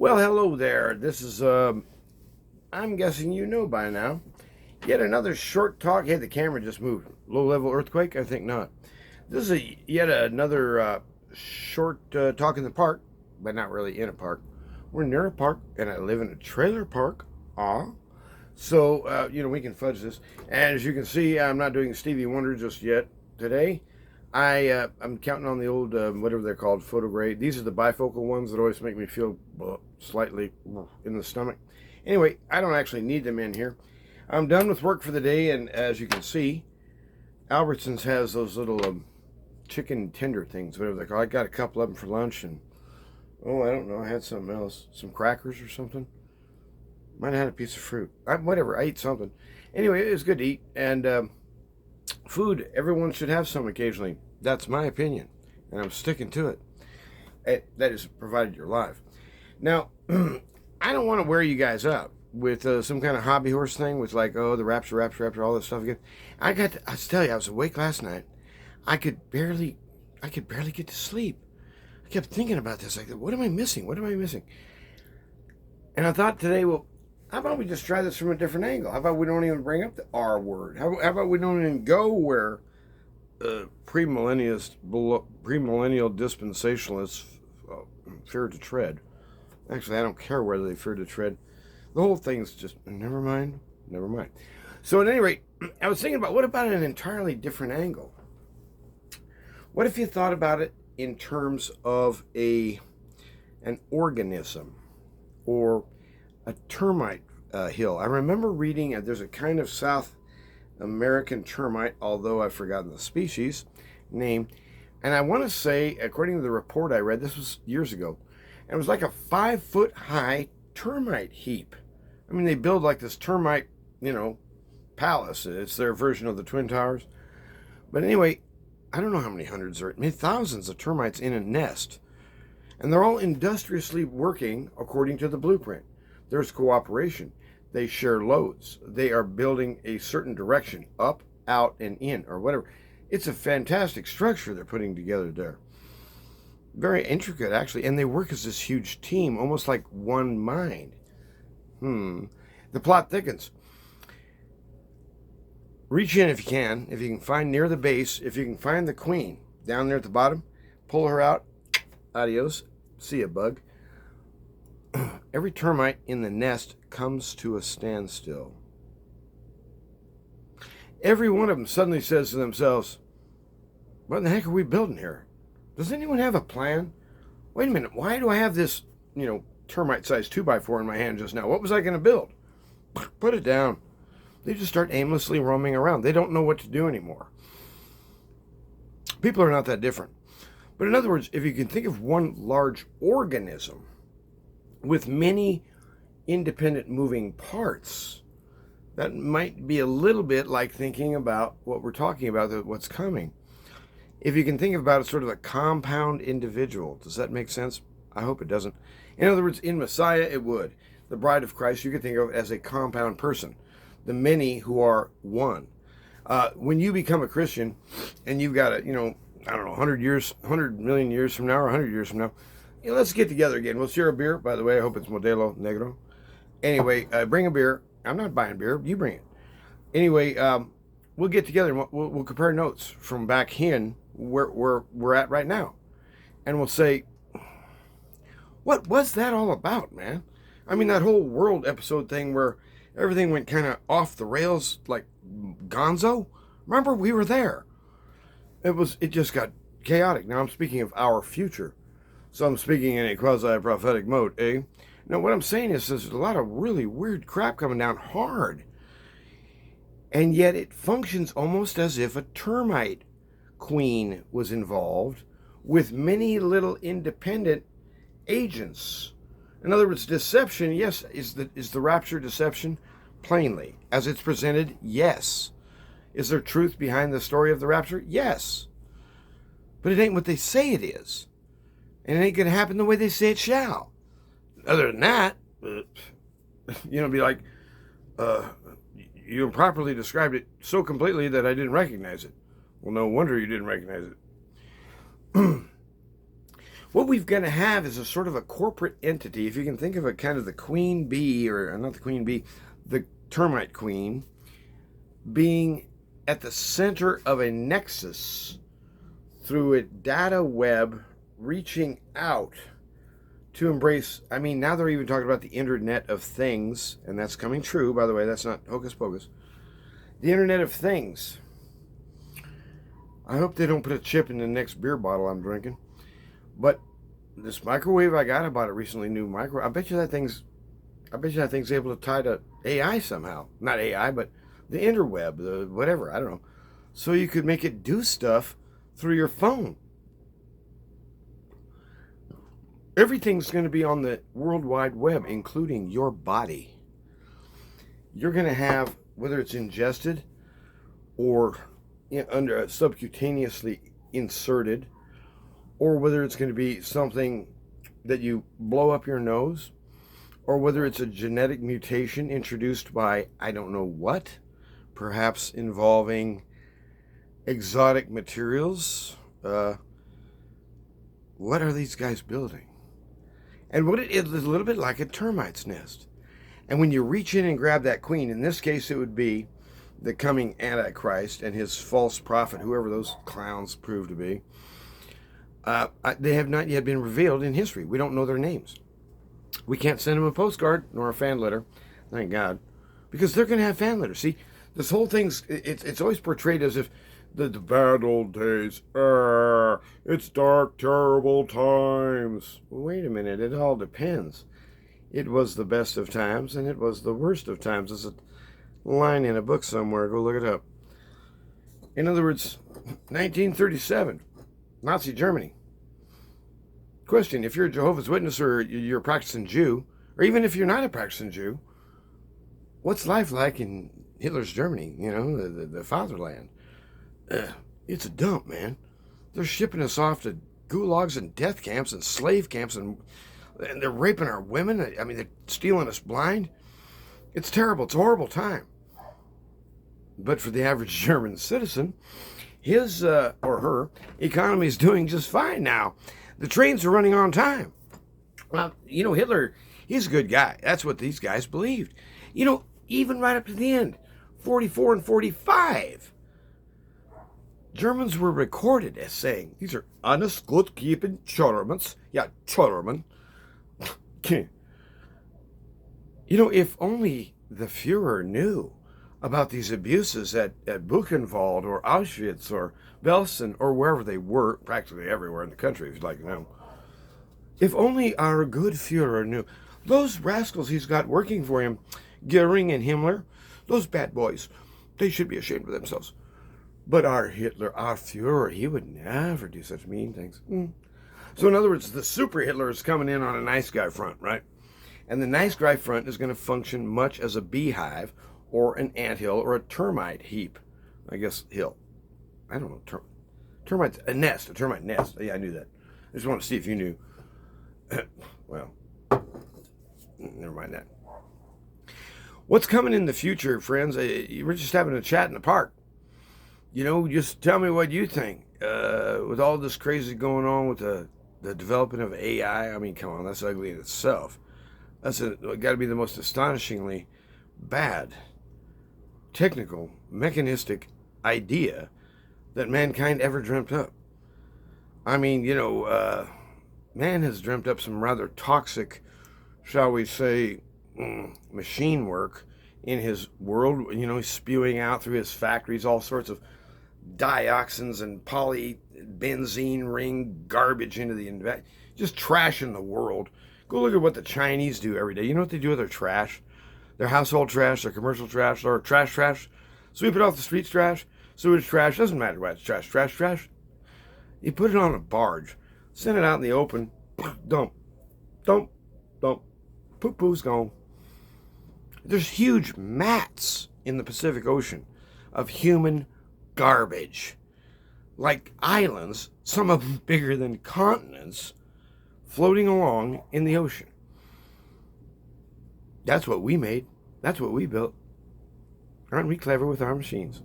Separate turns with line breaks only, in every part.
Well, hello there. This is, I'm guessing you know by now, yet another short talk. Hey, the camera just moved. Low level earthquake? I think not. This is yet another short talk in the park, but not really in a park. We're near a park, and I live in a trailer park. So, we can fudge this. And as you can see, I'm not doing Stevie Wonder just yet today. I'm counting on the old whatever they're called, photogray. These are the bifocal ones that always make me feel slightly in the stomach. Anyway, I don't actually need them in here. I'm done with work for the day, and as you can see, Albertsons has those little chicken tender things, whatever they're called. I got a couple of them for lunch, and I don't know, I had something else, some crackers or something. Might have had a piece of fruit. Whatever, I ate something. Anyway, it was good to eat, and food, everyone should have some occasionally. That's my opinion, and I'm sticking to it. That is provided you're alive. Now, I don't want to wear you guys out with some kind of hobby horse thing with like, the rapture, all this stuff again. I tell you, I was awake last night. I could barely get to sleep. I kept thinking about this. Like, what am I missing? What am I missing? And I thought today, well, how about we just try this from a different angle? How about we don't even bring up the R word? How about we don't even go where premillennial dispensationalists fear to tread? Actually, I don't care whether they fear to tread. The whole thing's just, never mind. So at any rate, I was thinking about, what about an entirely different angle? What if you thought about it in terms of an organism or a termite hill? I remember reading there's a kind of South American termite, although I've forgotten the species name, and I want to say, according to the report I read, this was years ago, and it was like a 5-foot high termite heap. I mean, they build like this termite, palace. It's their version of the Twin Towers. But anyway, I don't know how many hundreds or maybe thousands of termites in a nest. And they're all industriously working according to the blueprint. There's cooperation. They share loads. They are building a certain direction, up, out, and in, or whatever. It's a fantastic structure they're putting together there. Very intricate, actually. And they work as this huge team, almost like one mind. The plot thickens. Reach in if you can. If you can find near the base, if you can find the queen down there at the bottom, pull her out. Adios. See ya, bug. Every termite in the nest comes to a standstill. Every one of them suddenly says to themselves, what in the heck are we building here? Does anyone have a plan? Wait a minute, why do I have this, termite-sized 2x4 in my hand just now? What was I going to build? Put it down. They just start aimlessly roaming around. They don't know what to do anymore. People are not that different. But in other words, if you can think of one large organism with many independent moving parts, that might be a little bit like thinking about what we're talking about, what's coming. If you can think about it sort of a compound individual, does that make sense? I hope it doesn't. In other words, in Messiah, it would. The bride of Christ, you could think of as a compound person. The many who are one. When you become a Christian and you've got 100 million years from now or 100 years from now, let's get together again. We'll share a beer. By the way, I hope it's Modelo Negro. Anyway, bring a beer. I'm not buying beer. You bring it. Anyway, we'll get together and we'll compare notes from back in where we're at right now. And we'll say, what was that all about, man? I mean, that whole world episode thing where everything went kind of off the rails like gonzo. Remember, we were there. It just got chaotic. Now I'm speaking of our future. So I'm speaking in a quasi-prophetic mode, eh? Now what I'm saying is there's a lot of really weird crap coming down hard. And yet it functions almost as if a termite queen was involved with many little independent agents. In other words, deception, yes, is the rapture deception? Plainly. As it's presented, yes. Is there truth behind the story of the rapture? Yes. But it ain't what they say it is. And it ain't going to happen the way they say it shall. Other than that, be like, you improperly described it so completely that I didn't recognize it. Well, no wonder you didn't recognize it. What we've got to have is a sort of a corporate entity. If you can think of a kind of the queen bee, or not the queen bee, the termite queen, being at the center of a nexus through a data web reaching out to embrace, I mean, now they're even talking about the Internet of Things, and that's coming true, by the way, that's not hocus pocus. The Internet of Things. I hope they don't put a chip in the next beer bottle I'm drinking. But this microwave I bought it recently, new microwave. I bet you that thing's able to tie to AI somehow. Not AI, but the interweb, the whatever, I don't know. So you could make it do stuff through your phone. Everything's going to be on the World Wide Web, including your body. You're going to have, whether it's ingested or under subcutaneously inserted, or whether it's going to be something that you blow up your nose, or whether it's a genetic mutation introduced by I don't know what, perhaps involving exotic materials. What are these guys building? And what it is a little bit like a termite's nest. And when you reach in and grab that queen, in this case it would be the coming Antichrist and his false prophet, whoever those clowns prove to be, they have not yet been revealed in history. We don't know their names. We can't send them a postcard nor a fan letter, thank God, because they're going to have fan letters. See, this whole thing's, it's always portrayed as if the bad old days, it's dark, terrible times. Well, wait a minute, it all depends. It was the best of times, and it was the worst of times. There's a line in a book somewhere, go look it up. In other words, 1937, Nazi Germany. Question, if you're a Jehovah's Witness or you're a practicing Jew, or even if you're not a practicing Jew, what's life like in Hitler's Germany, the fatherland? It's a dump, man. They're shipping us off to gulags and death camps and slave camps, and they're raping our women. I mean, they're stealing us blind. It's terrible. It's a horrible time. But for the average German citizen, his or her economy is doing just fine now. The trains are running on time. Well, Hitler, he's a good guy. That's what these guys believed. Even right up to the end, 44 and 45. Germans were recorded as saying, these are honest, good-keeping Germans. Yeah, German. If only the Fuhrer knew about these abuses at Buchenwald or Auschwitz or Belsen or wherever they were, practically everywhere in the country, if you'd like to know. If only our good Fuhrer knew. Those rascals he's got working for him, Goering and Himmler, those bad boys, they should be ashamed of themselves. But our Hitler, our Fuhrer, he would never do such mean things. So in other words, the super Hitler is coming in on a nice guy front, right? And the nice guy front is going to function much as a beehive or an anthill or a termite heap. I guess hill. I don't know. Termites, a termite nest. Yeah, I knew that. I just want to see if you knew. Well, never mind that. What's coming in the future, friends? We're just having a chat in the park. Just tell me what you think. With all this crazy going on with the development of AI, I mean, come on, that's ugly in itself. That's got to be the most astonishingly bad, technical, mechanistic idea that mankind ever dreamt up. I mean, man has dreamt up some rather toxic, shall we say, machine work in his world. He's spewing out through his factories all sorts of dioxins and polybenzene ring garbage into the just trashing the world. Go look at what the Chinese do every day. You know what they do with their trash? Their household trash, their commercial trash, or trash. Sweep it off the streets trash, sewage trash, doesn't matter what, it's trash. You put it on a barge, send it out in the open, dump. Poo-poo's gone. There's huge mats in the Pacific Ocean of human garbage, like islands, some of them bigger than continents, floating along in the ocean. That's what we made. That's what we built. Aren't we clever with our machines?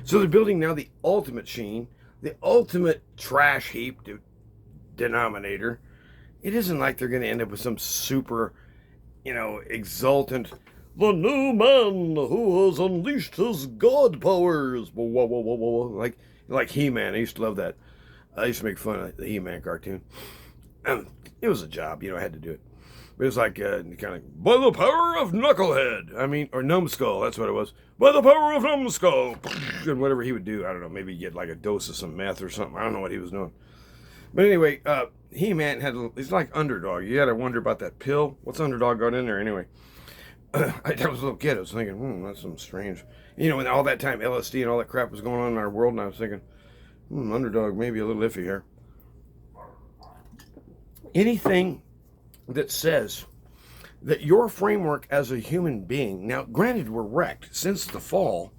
So they're building now the ultimate machine, the ultimate trash heap to denominator. It isn't like they're going to end up with some super, exultant, the new man who has unleashed his god powers. Whoa, whoa, whoa, whoa. Like He-Man. I used to love that. I used to make fun of the He-Man cartoon. It was a job, I had to do it. But it was like, kind of, by the power of Knucklehead. Or Numbskull, that's what it was. By the power of Numbskull. And whatever he would do, I don't know, maybe get like a dose of some meth or something. I don't know what he was doing. But anyway, He-Man he's like Underdog. You gotta wonder about that pill. What's Underdog got in there anyway? I was a little kid. I was thinking, that's something strange. And all that time LSD and all that crap was going on in our world, and I was thinking, Underdog may be a little iffy here. Anything that says that your framework as a human being, now granted we're wrecked since the fall,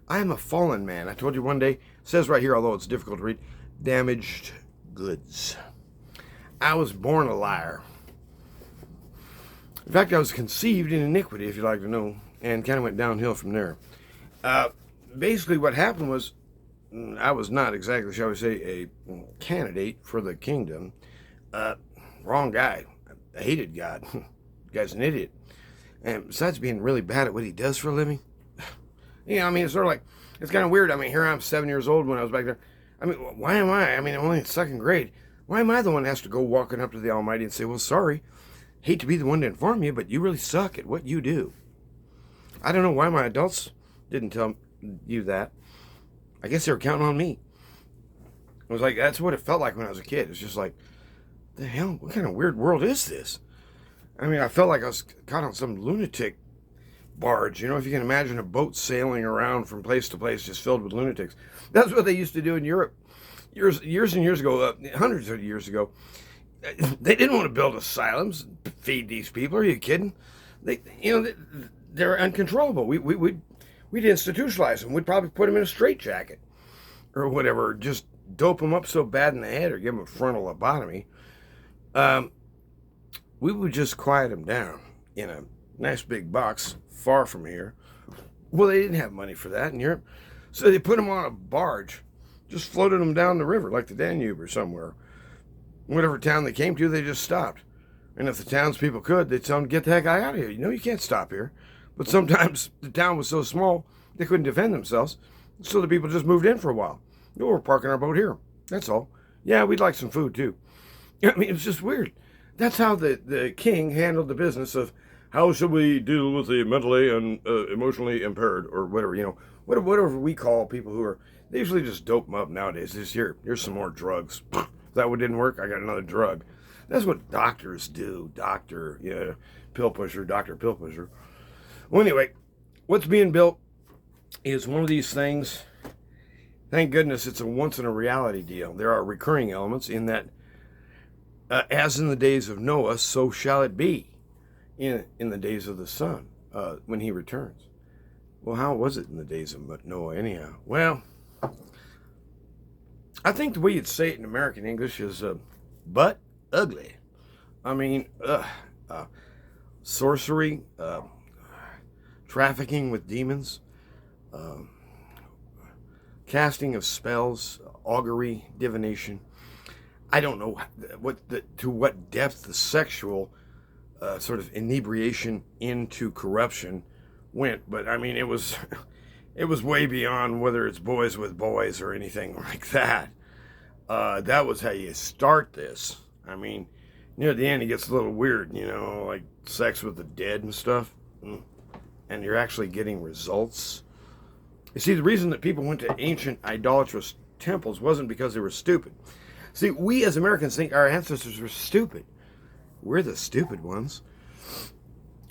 I am a fallen man. I told you one day, it says right here, although it's difficult to read, damaged goods. I was born a liar. In fact, I was conceived in iniquity, if you'd like to know, and kind of went downhill from there. Basically what happened was, I was not exactly, shall we say, a candidate for the kingdom. Wrong guy. I hated God. The guy's an idiot. And besides being really bad at what he does for a living, it's sort of like, it's kind of weird. Here I'm 7 years old when I was back there. Why am I? I'm only in second grade. Why am I the one that has to go walking up to the Almighty and say, well, sorry, hate to be the one to inform you, but you really suck at what you do. I don't know why my adults didn't tell you that. I guess they were counting on me. It was like, that's what it felt like when I was a kid. It's just like, the hell, what kind of weird world is this? I felt like I was caught on some lunatic barge. If you can imagine a boat sailing around from place to place just filled with lunatics. That's what they used to do in Europe years and years ago, hundreds of years ago. They didn't want to build asylums, feed these people. Are you kidding? They're uncontrollable. We'd institutionalize them. We'd probably put them in a straitjacket or whatever, just dope them up so bad in the head or give them a frontal lobotomy. We would just quiet them down in a nice big box far from here. Well, they didn't have money for that in Europe. So they put them on a barge, just floated them down the river like the Danube or somewhere. Whatever town they came to, they just stopped. And if the townspeople could, they'd tell them, get the heck out of here. You can't stop here. But sometimes the town was so small, they couldn't defend themselves. So the people just moved in for a while. We're parking our boat here. That's all. Yeah, we'd like some food too. It was just weird. That's how the king handled the business of how should we deal with the mentally and emotionally impaired or whatever, whatever we call people who are, they usually just dope them up nowadays. Just here's some more drugs. That one didn't work, I got another drug. That's what doctors do. Doctor pill pusher. Well, anyway, what's being built is one of these things. Thank goodness it's a once-in-a-reality deal. There are recurring elements in that, as in the days of Noah, so shall it be in the days of the Son when he returns. Well, how was it in the days of Noah anyhow? Well, I think the way you'd say it in American English is but ugly. Sorcery, trafficking with demons, casting of spells, augury, divination. I don't know to what depth the sexual sort of inebriation into corruption went, but it was way beyond whether it's boys with boys or anything like that. That was how you start this. Near the end it gets a little weird, like sex with the dead and stuff, and you're actually getting results. You see, the reason that people went to ancient idolatrous temples wasn't because they were stupid. See, we as Americans think our ancestors were stupid. We're the stupid ones.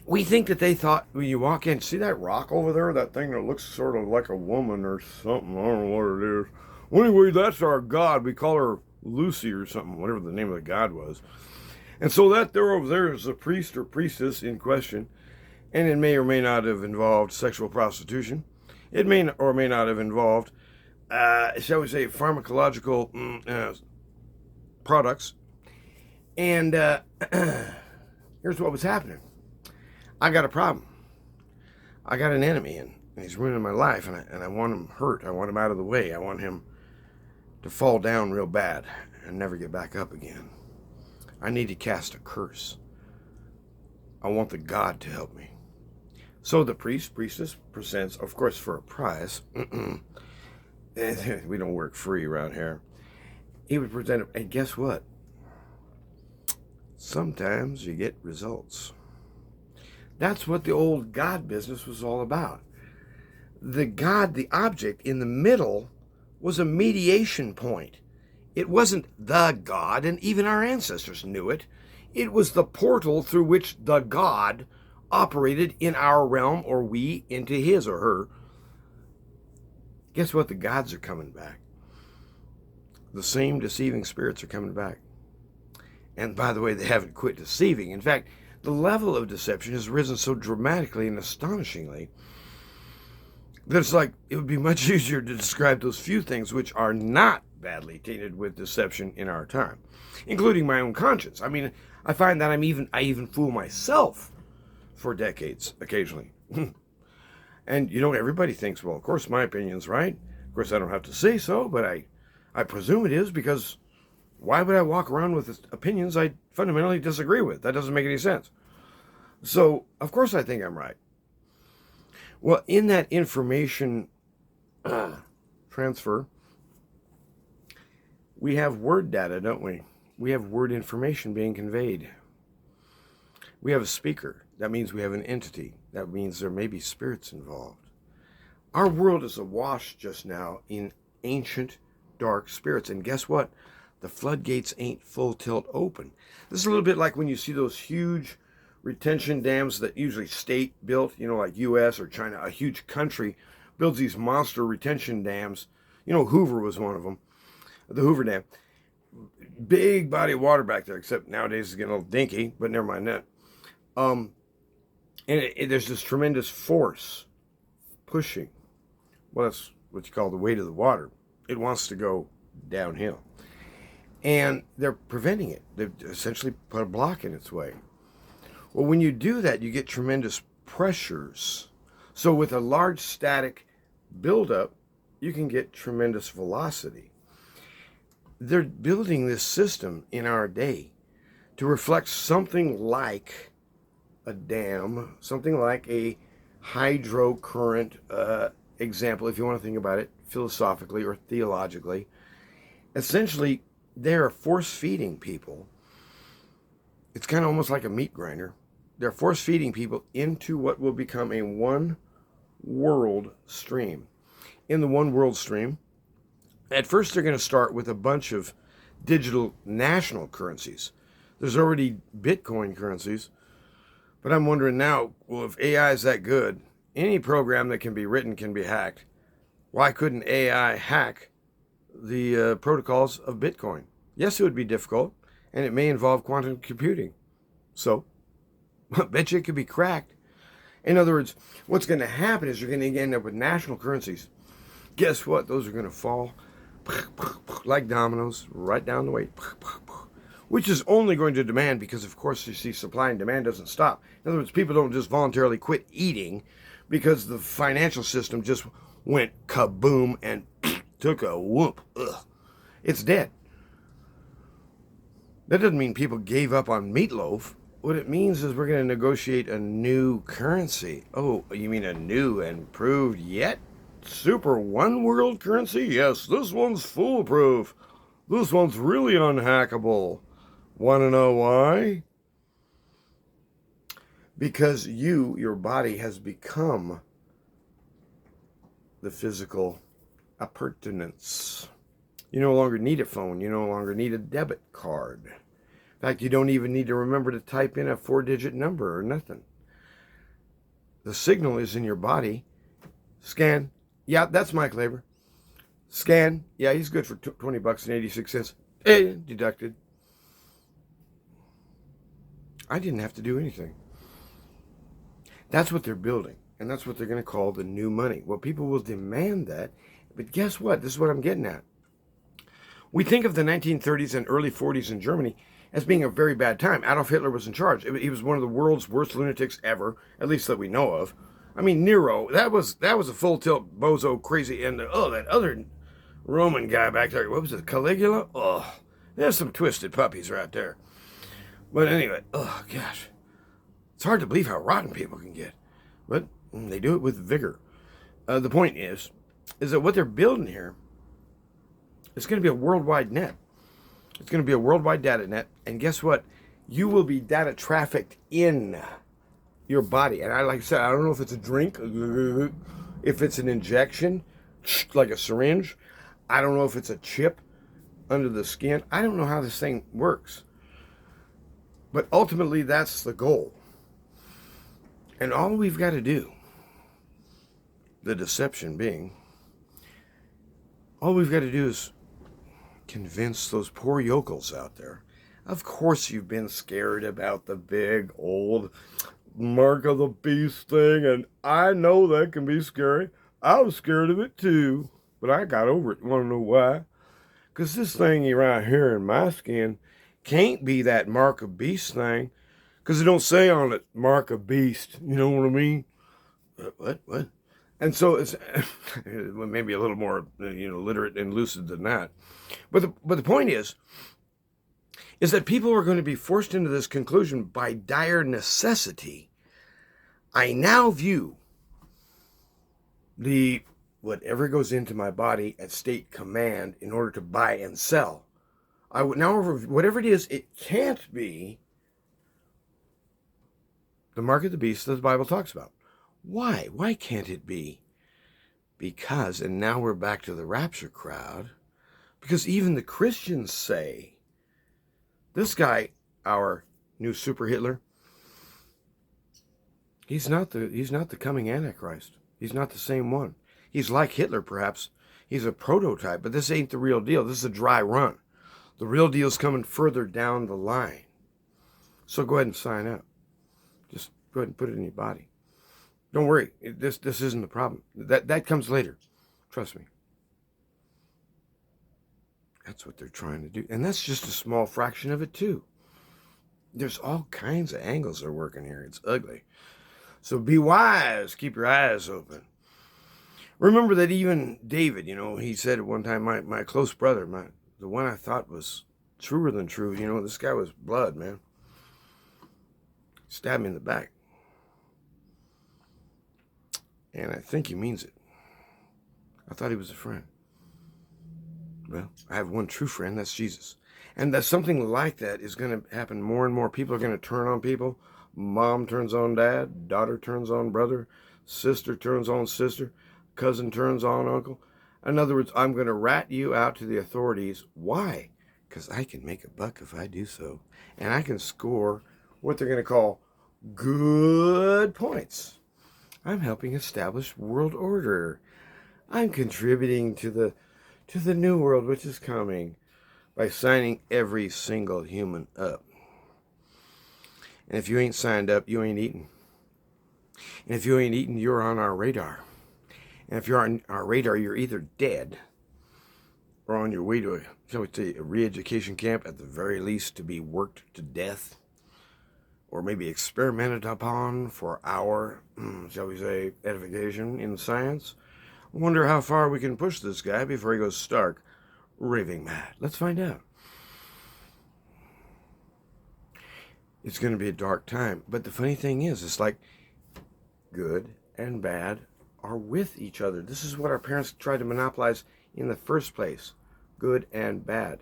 We think that they thought, when you walk in, see that rock over there, that thing that looks sort of like a woman or something, I don't know what it is. Well, anyway, that's our god. We call her Lucy or something, whatever the name of the god was. And so that there over there is a priest or priestess in question, and it may or may not have involved sexual prostitution. It may or may not have involved, shall we say, pharmacological products. And here's what was happening. I got a problem. I got an enemy, and he's ruining my life, and I want him hurt. I want him out of the way. I want him to fall down real bad and never get back up again. I need to cast a curse. I want the god to help me. So the priestess presents, of course, for a prize. We don't work free around here. He would present it, and guess what? Sometimes you get results. That's what the old god business was all about. The god, the object in the middle, was a mediation point. It wasn't the god, and even our ancestors knew it. It was the portal through which the god operated in our realm, or we into his or her. Guess what? The gods are coming back. The same deceiving spirits are coming back. And by the way, they haven't quit deceiving. In fact, the level of deception has risen so dramatically and astonishingly that it's like it would be much easier to describe those few things which are not badly tainted with deception in our time, including my own conscience. I mean, I find that I even fool myself for decades occasionally. And everybody thinks, well, of course my opinion's right. Of course I don't have to say so, but I presume it is, because why would I walk around with opinions I fundamentally disagree with? That doesn't make any sense. So, of course I think I'm right. Well, in that information transfer, we have word data, don't we? We have word information being conveyed. We have a speaker. That means we have an entity. That means there may be spirits involved. Our world is awash just now in ancient dark spirits. And guess what? The floodgates ain't full tilt open. This is a little bit like when you see those huge retention dams that usually state built, like U.S. or China. A huge country builds these monster retention dams. Hoover was one of them. The Hoover Dam. Big body of water back there, except nowadays it's getting a little dinky, but never mind that. And there's this tremendous force pushing. Well, that's what you call the weight of the water. It wants to go downhill. And they're preventing it. They've essentially put a block in its way. Well, when you do that, you get tremendous pressures. So with a large static buildup, you can get tremendous velocity. They're building this system in our day to reflect something like a dam, something like a hydrocurrent example, if you want to think about it philosophically or theologically. Essentially, they're force-feeding people. It's kind of almost like a meat grinder. They're force-feeding people into what will become a one-world stream. In the one-world stream, at first they're going to start with a bunch of digital national currencies. There's already Bitcoin currencies. But I'm wondering now, well, if AI is that good, any program that can be written can be hacked. Why couldn't AI hack the protocols of Bitcoin? Yes, it would be difficult, and it may involve quantum computing. So, I bet you it could be cracked. In other words, what's going to happen is you're going to end up with national currencies. Guess what? Those are going to fall like dominoes right down the way. Which is only going to demand, because of course you see supply and demand doesn't stop. In other words, people don't just voluntarily quit eating because the financial system just went kaboom and took a whoop. Ugh. It's dead. That doesn't mean people gave up on meatloaf. What it means is we're going to negotiate a new currency. Oh, you mean a new and improved yet super one world currency? Yes, this one's foolproof. This one's really unhackable. Want to know why? Because your body has become the physical appurtenance. You no longer need a phone. You no longer need a debit card. In fact, you don't even need to remember to type in a 4-digit number or nothing. The signal is in your body. Scan. Yeah, that's Mike Labor. Scan. Yeah, he's good for $20.86. Deducted. I didn't have to do anything. That's what they're building. And that's what they're going to call the new money. Well, people will demand that. But guess what? This is what I'm getting at. We think of the 1930s and early 40s in Germany as being a very bad time. Adolf Hitler was in charge. He was one of the world's worst lunatics ever, at least that we know of. I mean, Nero, that was a full tilt bozo crazy. And that other Roman guy back there, what was it, Caligula? Oh, there's some twisted puppies right there. But anyway, oh gosh, it's hard to believe how rotten people can get, but they do it with vigor. The point is that what they're building here is going to be a worldwide net. It's going to be a worldwide data net, and guess what? You will be data trafficked in your body. And like I said, I don't know if it's a drink, if it's an injection, like a syringe. I don't know if it's a chip under the skin. I don't know how this thing works. But ultimately, that's the goal. And all we've got to do, the deception being, all we've got to do is convince those poor yokels out there. Of course you've been scared about the big old mark of the beast thing, and I know that can be scary. I was scared of it too, but I got over it. You want to know why? Because this thingy right here in my skin can't be that mark of beast thing, because it don't say on it mark of beast. You know what I mean? What? And so it's maybe a little more, literate and lucid than that. But the point is that people are going to be forced into this conclusion by dire necessity. I now view whatever goes into my body at state command in order to buy and sell. Whatever it is, it can't be the mark of the beast that the Bible talks about. Why? Why can't it be? Because, and now we're back to the rapture crowd, because even the Christians say, this guy, our new super Hitler, he's not the coming Antichrist. He's not the same one. He's like Hitler, perhaps. He's a prototype, but this ain't the real deal. This is a dry run. The real deal's coming further down the line. So go ahead and sign up. Just go ahead and put it in your body. Don't worry, this isn't the problem. That comes later. Trust me. That's what they're trying to do. And that's just a small fraction of it, too. There's all kinds of angles they're working here. It's ugly. So be wise. Keep your eyes open. Remember that even David, he said at one time, my close brother, the one I thought was truer than true, this guy was blood, man. Stabbed me in the back. And I think he means it. I thought he was a friend. Well, I have one true friend, that's Jesus. And that something like that is going to happen more and more. People are going to turn on people. Mom turns on dad. Daughter turns on brother. Sister turns on sister. Cousin turns on uncle. In other words, I'm going to rat you out to the authorities. Why? Because I can make a buck if I do so. And I can score what they're going to call good points. I'm helping establish world order. I'm contributing to the new world which is coming by signing every single human up. And if you ain't signed up, you ain't eating. And if you ain't eating, you're on our radar. And if you're on our radar, you're either dead or on your way to a re-education camp, at the very least to be worked to death, or maybe experimented upon for our, shall we say, edification in science. I wonder how far we can push this guy before he goes stark raving mad. Let's find out. It's going to be a dark time. But the funny thing is, it's like good and bad are with each other. This is what our parents tried to monopolize in the first place. Good and bad.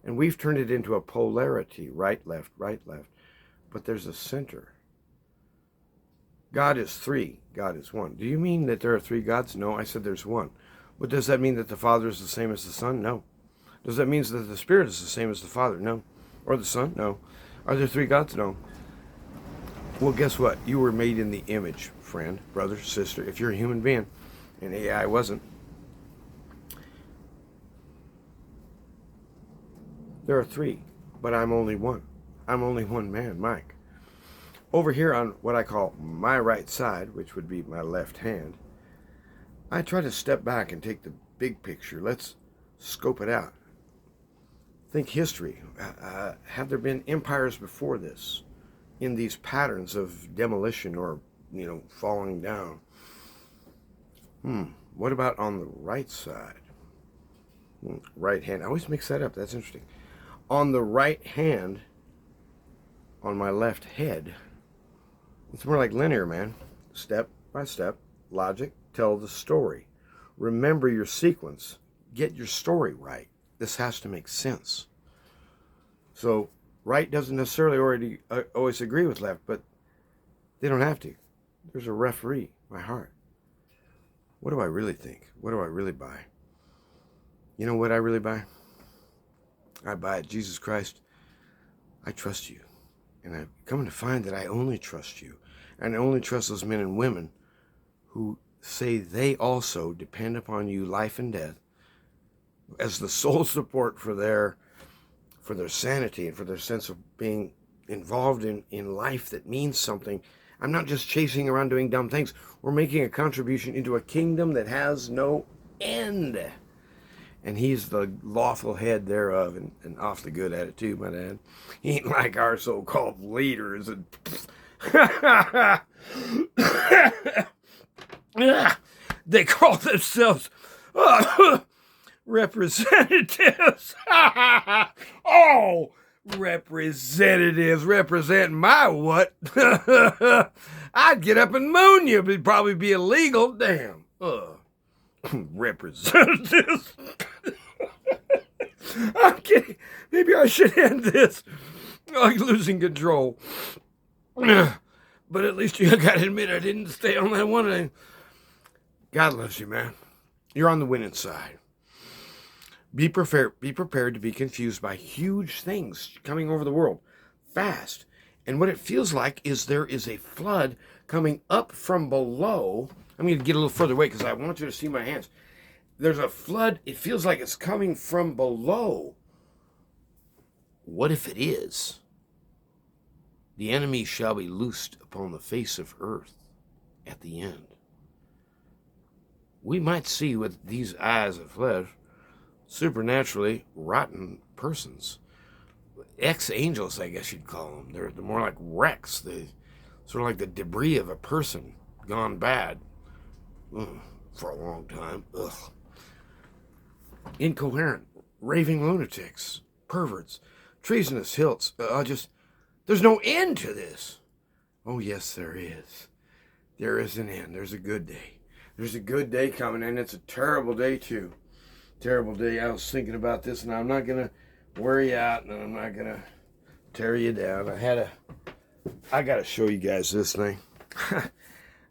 And we've turned it into a polarity. Right, left, right, left. But there's a center. God is three. God is one. Do you mean that there are three gods? No, I said there's one. But does that mean that the Father is the same as the Son? No. Does that mean that the Spirit is the same as the Father? No. Or the Son? No. Are there three gods? No. Well, guess what? You were made in the image, friend, brother, sister, if you're a human being. And AI wasn't. There are three, but I'm only one. I'm only one man, Mike. Over here on what I call my right side, which would be my left hand, I try to step back and take the big picture. Let's scope it out. Think history. Have there been empires before this in these patterns of demolition or, falling down? What about on the right side? Right hand. I always mix that up. That's interesting. On the right hand, on my left head. It's more like linear, man. Step by step, logic, tell the story. Remember your sequence. Get your story right. This has to make sense. So, right doesn't necessarily always agree with left, but they don't have to. There's a referee, my heart. What do I really think? What do I really buy? You know what I really buy? I buy it. Jesus Christ, I trust you. And I'm coming to find that I only trust you. And I only trust those men and women who say they also depend upon you, life and death, as the sole support for their sanity and for their sense of being involved in life that means something. I'm not just chasing around doing dumb things. We're making a contribution into a kingdom that has no end. And he's the lawful head thereof, and awfully good at it too, my dad. He ain't like our so-called leaders. And they call themselves representatives. Oh, representatives representing my what? I'd get up and moon you, but it'd probably be illegal. Damn. Representatives. I'm kidding. Maybe I should end this. I'm losing control. But at least you got to admit I didn't stay on that one. God loves you, man. You're on the winning side. Be prepared to be confused by huge things coming over the world fast. And what it feels like is there is a flood coming up from below. I'm going to get a little further away because I want you to see my hands. There's a flood. It feels like it's coming from below. What if it is? The enemy shall be loosed upon the face of earth at the end. We might see with these eyes of flesh supernaturally rotten persons. Ex-angels, I guess you'd call them. They're more like wrecks. They sort of like the debris of a person gone bad for a long time. Ugh. Incoherent, raving lunatics, perverts, treasonous hilts. There's no end to this. Oh, yes, there is. There is an end. There's a good day. There's a good day coming, and it's a terrible day, too. Terrible day. I was thinking about this, and I'm not going to wear you out, and I'm not going to tear you down. I got to show you guys this thing.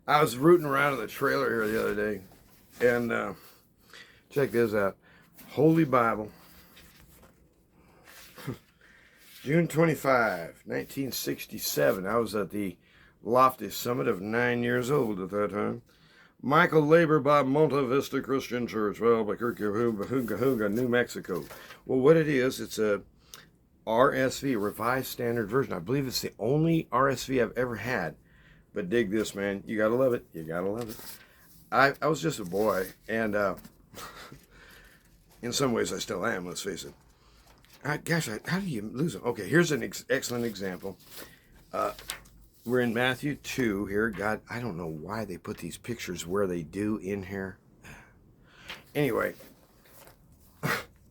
I was rooting around in the trailer here the other day, and check this out. Holy Bible. June 25, 1967. I was at the lofty summit of 9 years old at that time. Michael Labor by Monta Vista Christian Church, Bahunga, New Mexico. Well, what it is, it's a RSV, Revised Standard Version. I believe it's the only RSV I've ever had. But dig this, man. You gotta love it. You gotta love it. I was just a boy, and in some ways I still am, let's face it. How do you lose them? Okay, here's an excellent example. We're in Matthew 2 here. God, I don't know why they put these pictures where they do in here. Anyway,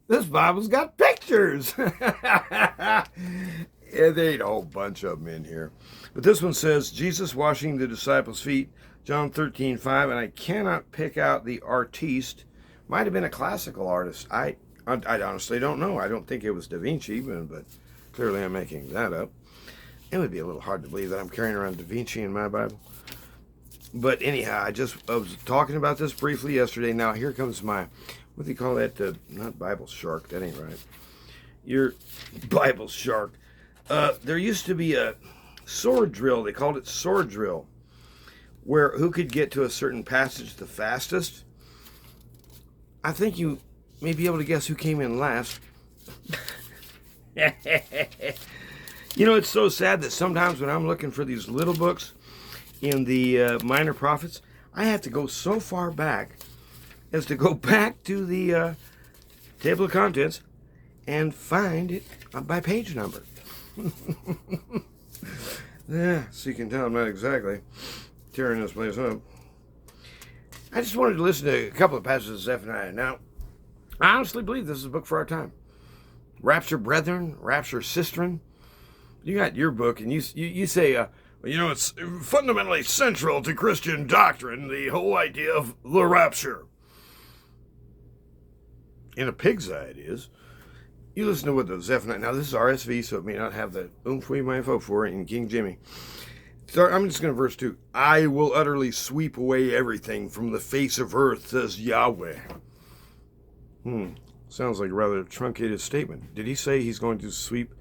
this Bible's got pictures. Yeah, there ain't a whole bunch of them in here. But this one says, Jesus washing the disciples' feet, John 13:5, and I cannot pick out the artiste. Might have been a classical artist. I honestly don't know. I don't think it was Da Vinci, but clearly I'm making that up. It would be a little hard to believe that I'm carrying around Da Vinci in my Bible. But anyhow, I was talking about this briefly yesterday. Now here comes my, what do you call that? Not Bible shark. That ain't right. Your Bible shark. There used to be a sword drill. They called it sword drill, where who could get to a certain passage the fastest. I think you may be able to guess who came in last. You know, it's so sad that sometimes when I'm looking for these little books in the Minor Prophets, I have to go so far back as to go back to the table of contents and find it by page number. Yeah, so you can tell I'm not exactly tearing this place up. I just wanted to listen to a couple of passages of Zephaniah. Now, I honestly believe this is a book for our time. Rapture brethren, rapture sistren. You got your book, and you say, it's fundamentally central to Christian doctrine, the whole idea of the rapture. In a pig's eye, it is. You listen to what the Zephaniah. Now, this is RSV, so it may not have the oomph we might hope for in King Jimmy. So I'm just going to verse 2. I will utterly sweep away everything from the face of earth, says Yahweh. Sounds like a rather truncated statement. Did he say he's going to sweep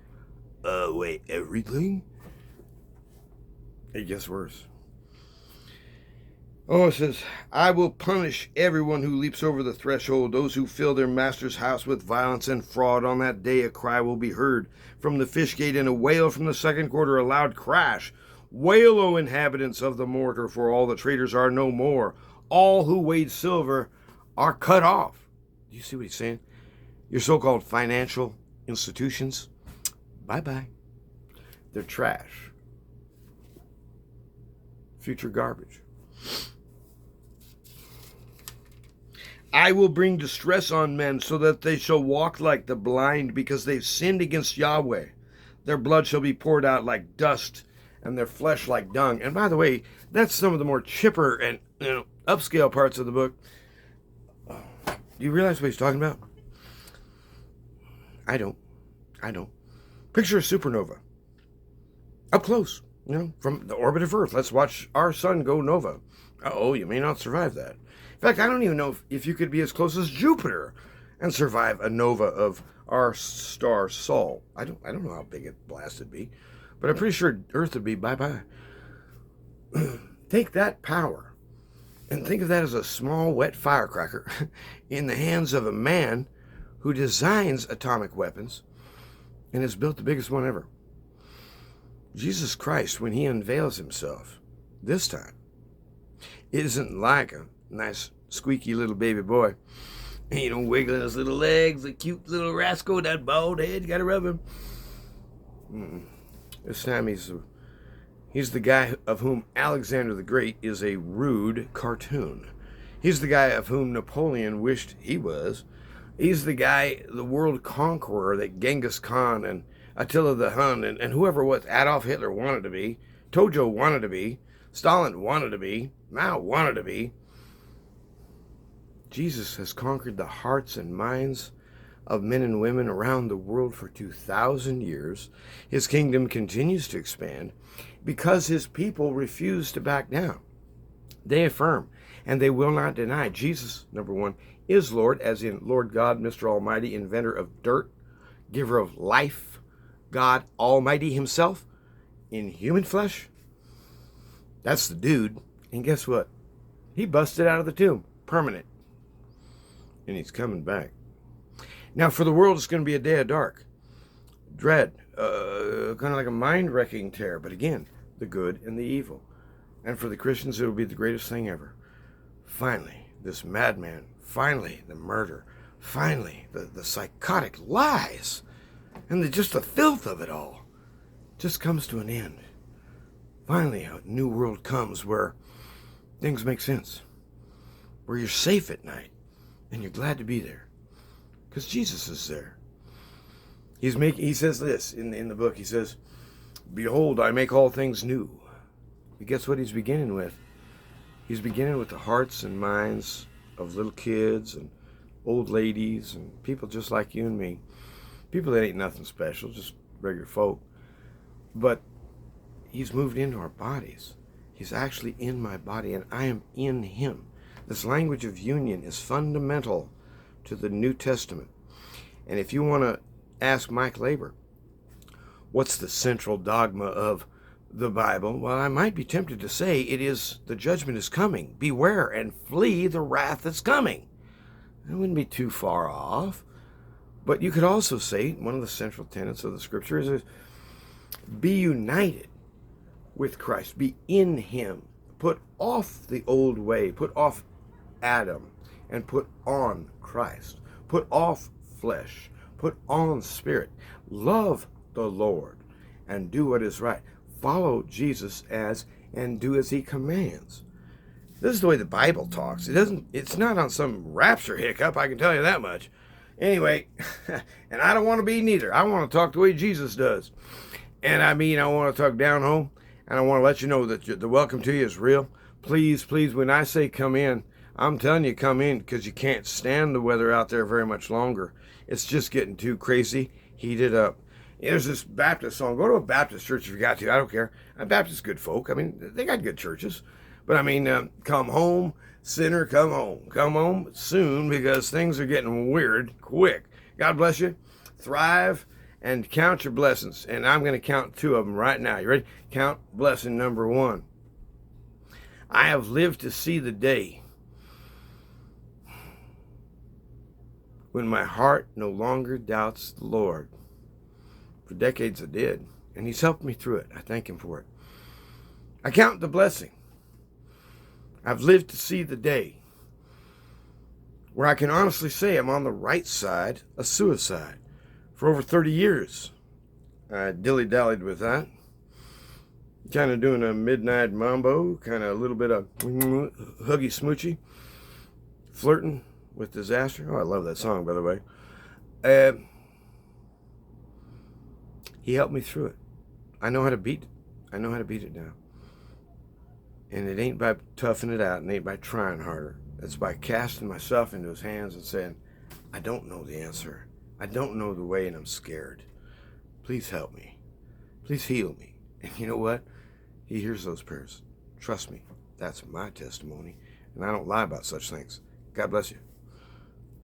away everything? It gets worse. Oh, it says, I will punish everyone who leaps over the threshold, those who fill their master's house with violence and fraud. On that day a cry will be heard from the fish gate, and a wail from the second quarter, a loud crash. Wail, O inhabitants of the mortar, for all the traders are no more. All who weighed silver are cut off. Do you see what he's saying? Your so-called financial institutions, bye-bye. They're trash. Future garbage. I will bring distress on men so that they shall walk like the blind, because they've sinned against Yahweh. Their blood shall be poured out like dust, and their flesh like dung. And by the way, that's some of the more chipper and upscale parts of the book. Do you realize what he's talking about? I don't. Picture a supernova. Up close, from the orbit of Earth. Let's watch our sun go nova. Uh-oh, you may not survive that. In fact, I don't even know if you could be as close as Jupiter and survive a nova of our star Sol. I don't know how big a blast it'd be, but I'm pretty sure Earth would be bye-bye. Take that power and think of that as a small, wet firecracker in the hands of a man who designs atomic weapons and has built the biggest one ever. Jesus Christ, when he unveils himself this time, it isn't like a nice, squeaky little baby boy, wiggling his little legs, a cute little rascal, that bald head, you gotta rub him. This time he's the guy of whom Alexander the Great is a rude cartoon. He's the guy of whom Napoleon wished he was. He's the guy, the world conqueror that Genghis Khan and Attila the Hun and whoever was Adolf Hitler wanted to be, Tojo wanted to be, Stalin wanted to be, Mao wanted to be. Jesus has conquered the hearts and minds of men and women around the world for 2,000 years. His kingdom continues to expand because his people refuse to back down. They affirm and they will not deny Jesus, number one, is Lord, as in Lord God, Mr. Almighty, inventor of dirt, giver of life, God Almighty himself in human flesh. That's the dude. And guess what? He busted out of the tomb. Permanent. And he's coming back. Now, for the world, it's going to be a day of dark. Dread. Kind of like a mind-wrecking terror. But again, the good and the evil. And for the Christians, it will be the greatest thing ever. Finally, this madman. Finally, the murder. Finally, the psychotic lies. And just the filth of it all just comes to an end. Finally, a new world comes where things make sense. Where you're safe at night. And you're glad to be there. Because Jesus is there. He says this in the book. He says, behold, I make all things new. But guess what he's beginning with? He's beginning with the hearts and minds of little kids and old ladies and people just like you and me. People that ain't nothing special, just regular folk. But he's moved into our bodies. He's actually in my body, and I am in him. This language of union is fundamental to the New Testament. And if you want to ask Mike Labor, what's the central dogma of the Bible? Well, I might be tempted to say it is the judgment is coming. Beware and flee the wrath that's coming. It wouldn't be too far off. But you could also say one of the central tenets of the scripture is be united with Christ. Be in him. Put off the old way. Put off Adam and put on Christ. Put off flesh. Put on spirit. Love the Lord and do what is right. Follow Jesus and do as he commands. This is the way the Bible talks. It's not on some rapture hiccup, I can tell you that much. Anyway, and I don't want to be neither. I want to talk the way Jesus does. And I mean, I want to talk down home, and I want to let you know that the welcome to you is real. Please, please, when I say come in, I'm telling you come in because you can't stand the weather out there very much longer. It's just getting too crazy, heated up. There's this Baptist song. Go to a Baptist church if you got to. I don't care. Baptist good folk. I mean, they got good churches. But I mean, come home, sinner, come home. Come home soon because things are getting weird quick. God bless you. Thrive and count your blessings. And I'm going to count 2 of them right now. You ready? Count blessing number 1. I have lived to see the day when my heart no longer doubts the Lord. For decades I did, and He's helped me through it. I thank Him for it. I count the blessing. I've lived to see the day where I can honestly say I'm on the right side of suicide. For over 30 years, I dilly-dallied with that. Kind of doing a midnight mambo, kind of a little bit of huggy smoochy, flirting with disaster. Oh, I love that song, by the way. He helped me through it. I know how to beat it. I know how to beat it now. And it ain't by toughing it out, and ain't by trying harder. It's by casting myself into His hands and saying, I don't know the answer. I don't know the way, and I'm scared. Please help me. Please heal me. And you know what? He hears those prayers. Trust me, that's my testimony. And I don't lie about such things. God bless you.